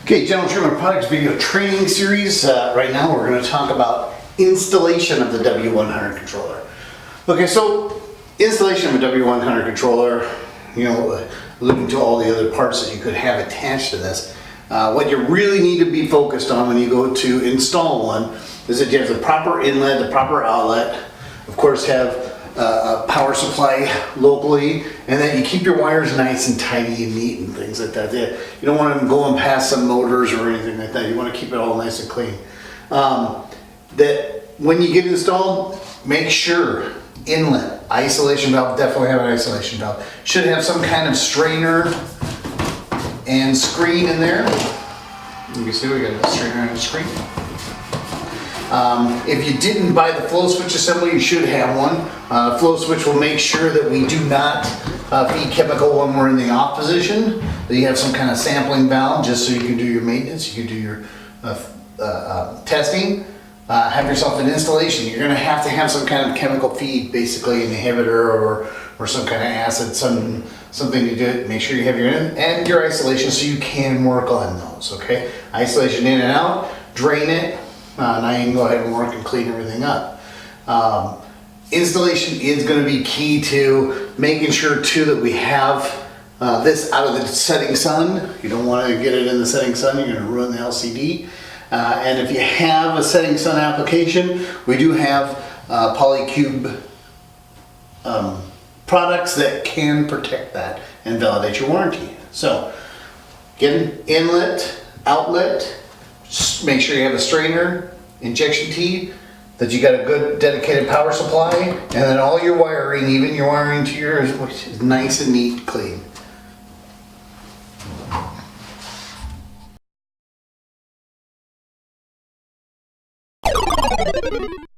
Okay, General Treatment Products video training series. Right now we're going to talk about installation of the W100 controller. Okay, so installation of a W100 controller, alluding to all the other parts that you could have attached to this. What you really need to be focused on when you go to install one is that you have the proper inlet, the proper outlet, of course have a power supply locally, and that you keep your wires nice and tidy and neat and things like that. You don't want them going past some motors or anything like that. You want to keep it all nice and clean. That when you get installed, make sure inlet, isolation valve, definitely have an isolation valve. Should have some kind of strainer and screen in there. You can see we got a strainer and a screen. If you didn't buy the flow switch assembly, you should have one. Flow switch will make sure that we do not feed chemical when we're in the off position. That you have some kind of sampling valve just so you can do your maintenance, you can do your testing. Have yourself an installation. You're going to have some kind of chemical feed, basically an inhibitor or some kind of acid, something to do it. Make sure you have your in and your isolation so you can work on those. Okay, isolation in and out, drain it. Now you can go ahead and work and clean everything up. Installation is going to be key to making sure too that we have this out of the setting sun. You don't want to get it in the setting sun, you're going to ruin the LCD. And if you have a setting sun application, we do have Polycube products that can protect that and validate your warranty. So get an inlet, outlet, make sure you have a strainer, injection tee, that you got a good dedicated power supply, and then all your wiring, even your wiring to yours, is nice and neat, clean.